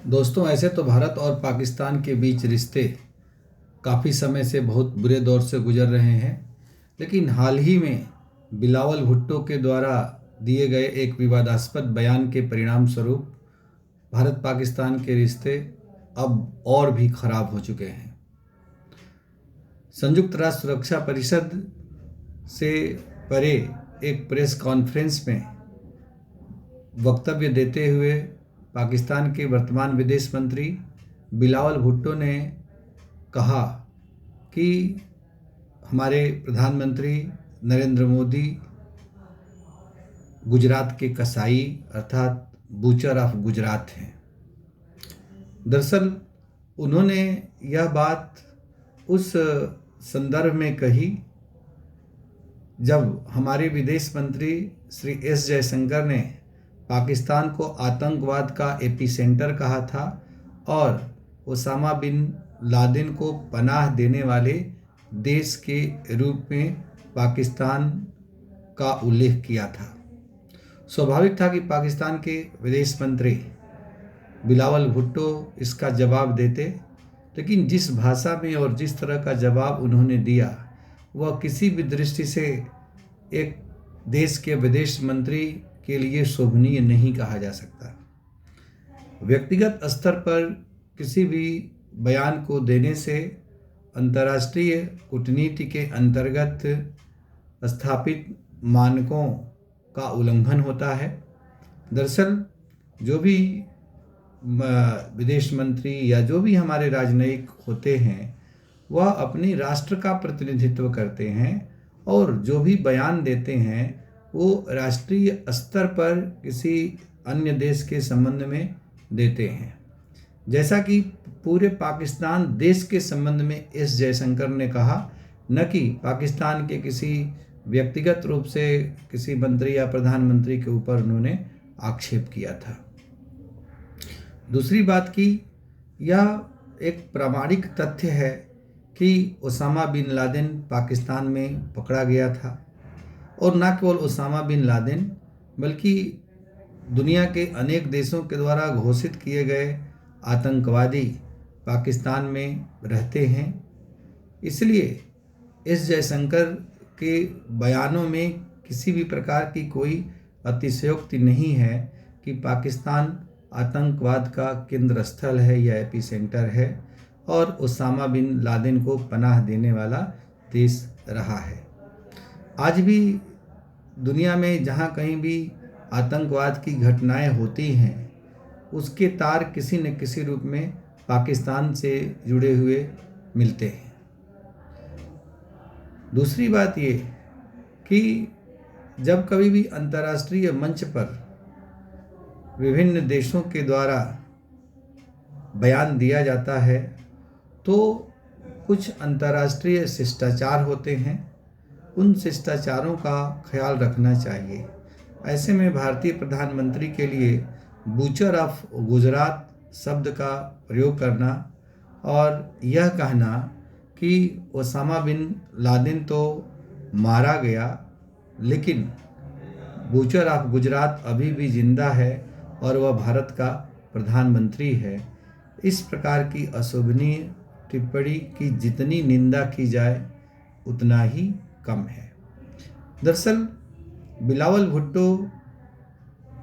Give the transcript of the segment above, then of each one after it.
दोस्तों, ऐसे तो भारत और पाकिस्तान के बीच रिश्ते काफ़ी समय से बहुत बुरे दौर से गुजर रहे हैं। लेकिन हाल ही में बिलावल भुट्टो के द्वारा दिए गए एक विवादास्पद बयान के परिणाम स्वरूप भारत पाकिस्तान के रिश्ते अब और भी खराब हो चुके हैं। संयुक्त राष्ट्र सुरक्षा परिषद से परे एक प्रेस कॉन्फ्रेंस में वक्तव्य देते हुए पाकिस्तान के वर्तमान विदेश मंत्री बिलावल भुट्टो ने कहा कि हमारे प्रधानमंत्री नरेंद्र मोदी गुजरात के कसाई अर्थात बूचर ऑफ गुजरात हैं। दरअसल उन्होंने यह बात उस संदर्भ में कही जब हमारे विदेश मंत्री श्री एस जयशंकर ने पाकिस्तान को आतंकवाद का एपिसेंटर कहा था और ओसामा बिन लादेन को पनाह देने वाले देश के रूप में पाकिस्तान का उल्लेख किया था। स्वाभाविक था कि पाकिस्तान के विदेश मंत्री बिलावल भुट्टो इसका जवाब देते, लेकिन जिस भाषा में और जिस तरह का जवाब उन्होंने दिया वह किसी भी दृष्टि से एक देश के विदेश मंत्री के लिए शोभनीय नहीं कहा जा सकता। व्यक्तिगत स्तर पर किसी भी बयान को देने से अंतर्राष्ट्रीय कूटनीति के अंतर्गत स्थापित मानकों का उल्लंघन होता है। दरअसल जो भी विदेश मंत्री या जो भी हमारे राजनयिक होते हैं वह अपने राष्ट्र का प्रतिनिधित्व करते हैं और जो भी बयान देते हैं वो राष्ट्रीय स्तर पर किसी अन्य देश के संबंध में देते हैं। जैसा कि पूरे पाकिस्तान देश के संबंध में एस जयशंकर ने कहा, न कि पाकिस्तान के किसी व्यक्तिगत रूप से किसी मंत्री या प्रधानमंत्री के ऊपर उन्होंने आक्षेप किया था। दूसरी बात की यह एक प्रामाणिक तथ्य है कि ओसामा बिन लादेन पाकिस्तान में पकड़ा गया था और न केवल ओसामा बिन लादेन बल्कि दुनिया के अनेक देशों के द्वारा घोषित किए गए आतंकवादी पाकिस्तान में रहते हैं। इसलिए एस जयशंकर के बयानों में किसी भी प्रकार की कोई अतिशयोक्ति नहीं है कि पाकिस्तान आतंकवाद का केंद्र स्थल है या एपिसेंटर है और ओसामा बिन लादेन को पनाह देने वाला देश रहा है। आज भी दुनिया में जहाँ कहीं भी आतंकवाद की घटनाएं होती हैं उसके तार किसी न किसी रूप में पाकिस्तान से जुड़े हुए मिलते हैं। दूसरी बात ये कि जब कभी भी अंतर्राष्ट्रीय मंच पर विभिन्न देशों के द्वारा बयान दिया जाता है तो कुछ अंतर्राष्ट्रीय शिष्टाचार होते हैं, उन शिष्टाचारों का ख्याल रखना चाहिए। ऐसे में भारतीय प्रधानमंत्री के लिए बूचर ऑफ गुजरात शब्द का प्रयोग करना और यह कहना कि ओसामा बिन लादेन तो मारा गया लेकिन बूचर ऑफ गुजरात अभी भी जिंदा है और वह भारत का प्रधानमंत्री है, इस प्रकार की अशोभनीय टिप्पणी की जितनी निंदा की जाए उतना ही कम है। दरअसल बिलावल भुट्टो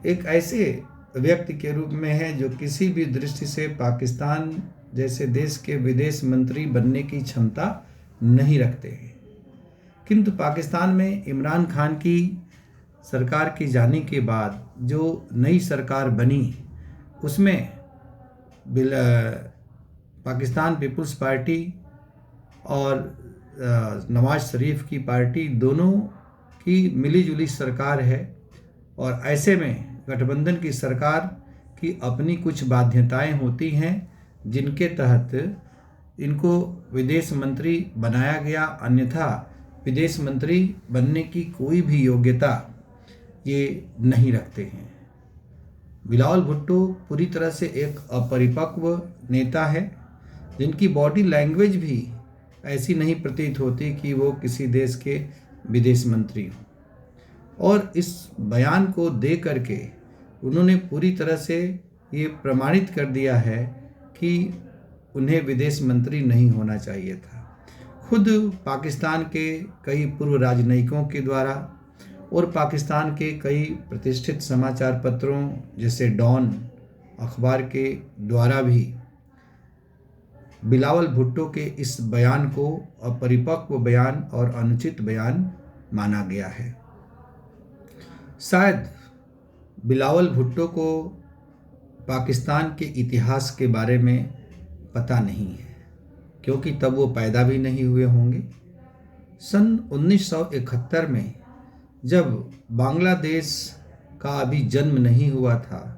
एक ऐसे व्यक्ति के रूप में है जो किसी भी दृष्टि से पाकिस्तान जैसे देश के विदेश मंत्री बनने की क्षमता नहीं रखते हैं, किंतु पाकिस्तान में इमरान खान की सरकार के जाने के बाद जो नई सरकार बनी उसमें पाकिस्तान पीपुल्स पार्टी और नवाज शरीफ की पार्टी दोनों की मिलीजुली सरकार है और ऐसे में गठबंधन की सरकार की अपनी कुछ बाध्यताएं होती हैं जिनके तहत इनको विदेश मंत्री बनाया गया, अन्यथा विदेश मंत्री बनने की कोई भी योग्यता ये नहीं रखते हैं। बिलावल भुट्टो पूरी तरह से एक अपरिपक्व नेता है जिनकी बॉडी लैंग्वेज भी ऐसी नहीं प्रतीत होती कि वो किसी देश के विदेश मंत्री हों और इस बयान को दे करके उन्होंने पूरी तरह से ये प्रमाणित कर दिया है कि उन्हें विदेश मंत्री नहीं होना चाहिए था। खुद पाकिस्तान के कई पूर्व राजनयिकों के द्वारा और पाकिस्तान के कई प्रतिष्ठित समाचार पत्रों जैसे डॉन अखबार के द्वारा भी बिलावल भुट्टो के इस बयान को अपरिपक्व बयान और अनुचित बयान माना गया है। शायद बिलावल भुट्टो को पाकिस्तान के इतिहास के बारे में पता नहीं है, क्योंकि तब वो पैदा भी नहीं हुए होंगे। सन 1971 में जब बांग्लादेश का अभी जन्म नहीं हुआ था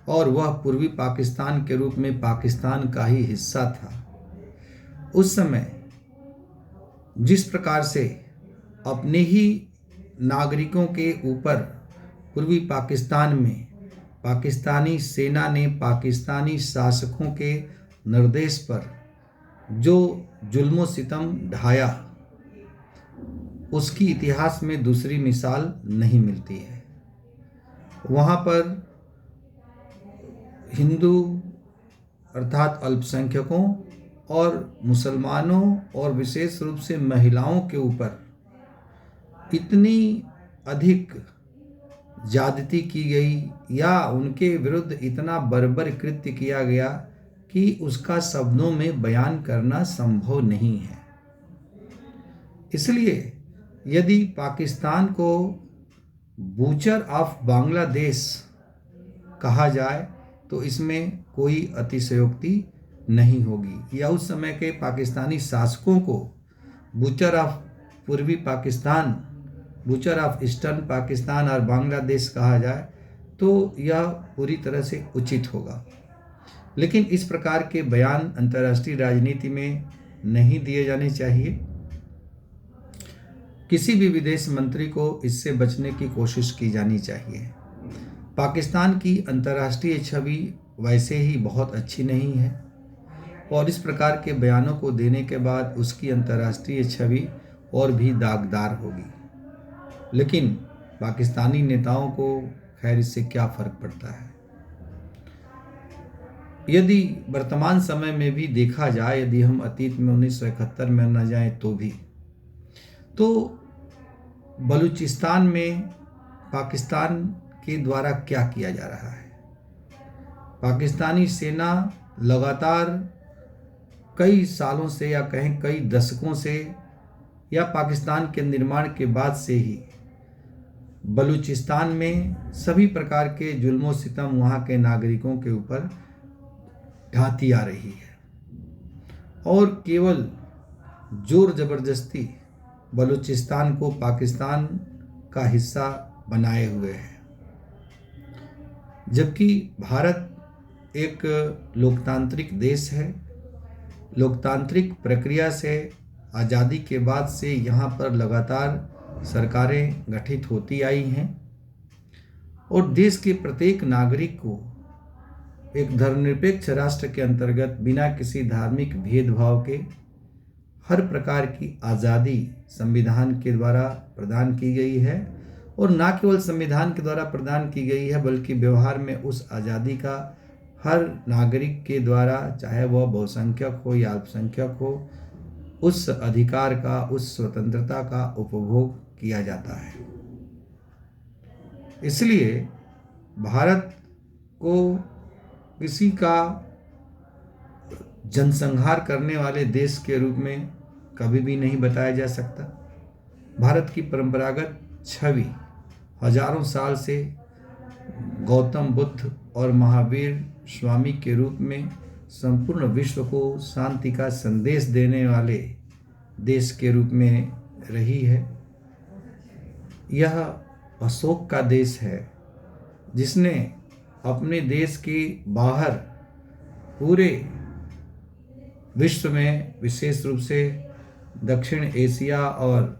और वह पूर्वी पाकिस्तान के रूप में पाकिस्तान का ही हिस्सा था, उस समय जिस प्रकार से अपने ही नागरिकों के ऊपर पूर्वी पाकिस्तान में पाकिस्तानी सेना ने पाकिस्तानी शासकों के निर्देश पर जो जुल्म सितम ढाया, उसकी इतिहास में दूसरी मिसाल नहीं मिलती है। वहाँ पर हिंदू अर्थात अल्पसंख्यकों और मुसलमानों और विशेष रूप से महिलाओं के ऊपर इतनी अधिक ज्यादती की गई या उनके विरुद्ध इतना बर्बर कृत्य किया गया कि उसका शब्दों में बयान करना संभव नहीं है। इसलिए यदि पाकिस्तान को बूचर ऑफ बांग्लादेश कहा जाए तो इसमें कोई अतिशयोक्ति नहीं होगी, या उस समय के पाकिस्तानी शासकों को बूचर ऑफ पूर्वी Pakistan, butcher of eastern Pakistan और बांग्लादेश कहा जाए तो यह पूरी तरह से उचित होगा। लेकिन इस प्रकार के बयान अंतर्राष्ट्रीय राजनीति में नहीं दिए जाने चाहिए। किसी भी विदेश मंत्री को इससे बचने की कोशिश की जानी चाहिए। पाकिस्तान की अंतर्राष्ट्रीय छवि वैसे ही बहुत अच्छी नहीं है और इस प्रकार के बयानों को देने के बाद उसकी अंतर्राष्ट्रीय छवि और भी दागदार होगी। लेकिन पाकिस्तानी नेताओं को खैर इससे क्या फर्क पड़ता है। यदि वर्तमान समय में भी देखा जाए, यदि हम अतीत में 1971 में न जाएं तो बलूचिस्तान में पाकिस्तान के द्वारा क्या किया जा रहा है। पाकिस्तानी सेना लगातार कई सालों से या कहें कई दशकों से या पाकिस्तान के निर्माण के बाद से ही बलूचिस्तान में सभी प्रकार के जुल्म सितम वहाँ के नागरिकों के ऊपर ढाती आ रही है और केवल जोर जबरदस्ती बलूचिस्तान को पाकिस्तान का हिस्सा बनाए हुए है। जबकि भारत एक लोकतांत्रिक देश है। लोकतांत्रिक प्रक्रिया से आज़ादी के बाद से यहाँ पर लगातार सरकारें गठित होती आई हैं और देश के प्रत्येक नागरिक को एक धर्मनिरपेक्ष राष्ट्र के अंतर्गत बिना किसी धार्मिक भेदभाव के हर प्रकार की आज़ादी संविधान के द्वारा प्रदान की गई है और न केवल संविधान के द्वारा प्रदान की गई है बल्कि व्यवहार में उस आज़ादी का हर नागरिक के द्वारा, चाहे वह बहुसंख्यक हो या अल्पसंख्यक हो, उस अधिकार का, उस स्वतंत्रता का उपभोग किया जाता है। इसलिए भारत को किसी का जनसंहार करने वाले देश के रूप में कभी भी नहीं बताया जा सकता। भारत की परंपरागत छवि हजारों साल से गौतम बुद्ध और महावीर स्वामी के रूप में संपूर्ण विश्व को शांति का संदेश देने वाले देश के रूप में रही है। यह अशोक का देश है जिसने अपने देश के बाहर पूरे विश्व में, विशेष रूप से दक्षिण एशिया और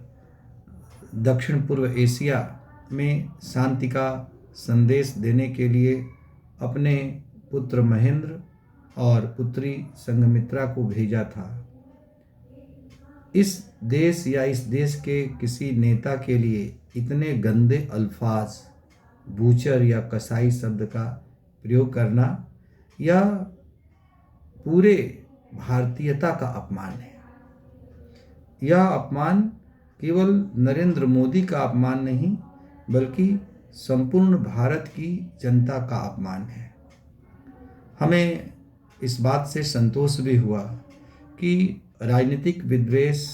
दक्षिण पूर्व एशिया में शांति का संदेश देने के लिए अपने पुत्र महेंद्र और पुत्री संघमित्रा को भेजा था। इस देश या इस देश के किसी नेता के लिए इतने गंदे अल्फाज बूचर या कसाई शब्द का प्रयोग करना यह पूरे भारतीयता का अपमान है। यह अपमान केवल नरेंद्र मोदी का अपमान नहीं, बल्कि संपूर्ण भारत की जनता का अपमान है। हमें इस बात से संतोष भी हुआ कि राजनीतिक विद्वेष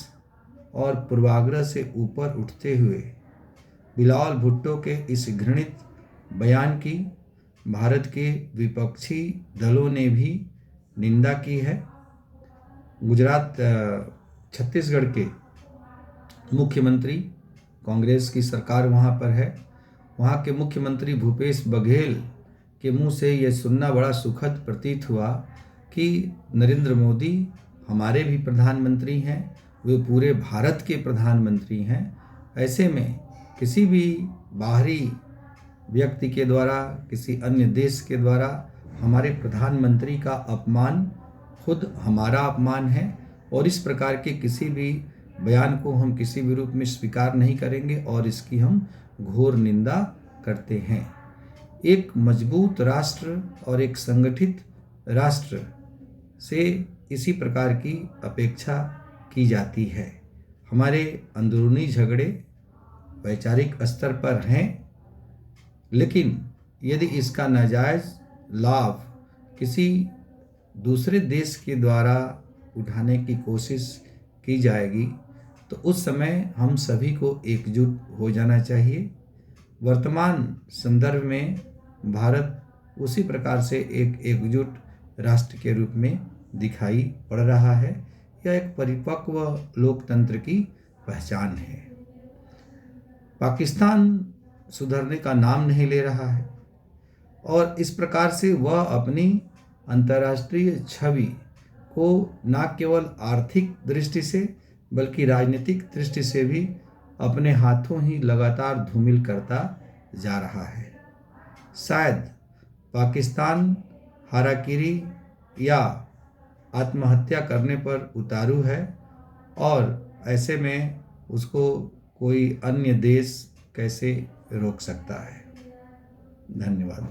और पूर्वाग्रह से ऊपर उठते हुए बिलावल भुट्टो के इस घृणित बयान की भारत के विपक्षी दलों ने भी निंदा की है। गुजरात छत्तीसगढ़ के मुख्यमंत्री, कांग्रेस की सरकार वहाँ पर है, वहाँ के मुख्यमंत्री भूपेश बघेल के मुंह से यह सुनना बड़ा सुखद प्रतीत हुआ कि नरेंद्र मोदी हमारे भी प्रधानमंत्री हैं, वे पूरे भारत के प्रधानमंत्री हैं। ऐसे में किसी भी बाहरी व्यक्ति के द्वारा, किसी अन्य देश के द्वारा हमारे प्रधानमंत्री का अपमान खुद हमारा अपमान है और इस प्रकार के किसी भी बयान को हम किसी भी रूप में स्वीकार नहीं करेंगे और इसकी हम घोर निंदा करते हैं। एक मजबूत राष्ट्र और एक संगठित राष्ट्र से इसी प्रकार की अपेक्षा की जाती है। हमारे अंदरूनी झगड़े वैचारिक स्तर पर हैं, लेकिन यदि इसका नाजायज़ लाभ किसी दूसरे देश के द्वारा उठाने की कोशिश की जाएगी तो उस समय हम सभी को एकजुट हो जाना चाहिए। वर्तमान संदर्भ में भारत उसी प्रकार से एक एकजुट राष्ट्र के रूप में दिखाई पड़ रहा है। यह एक परिपक्व लोकतंत्र की पहचान है। पाकिस्तान सुधरने का नाम नहीं ले रहा है और इस प्रकार से वह अपनी अंतर्राष्ट्रीय छवि को न केवल आर्थिक दृष्टि से बल्कि राजनीतिक दृष्टि से भी अपने हाथों ही लगातार धूमिल करता जा रहा है। शायद पाकिस्तान हाराकीरी या आत्महत्या करने पर उतारू है और ऐसे में उसको कोई अन्य देश कैसे रोक सकता है। धन्यवाद।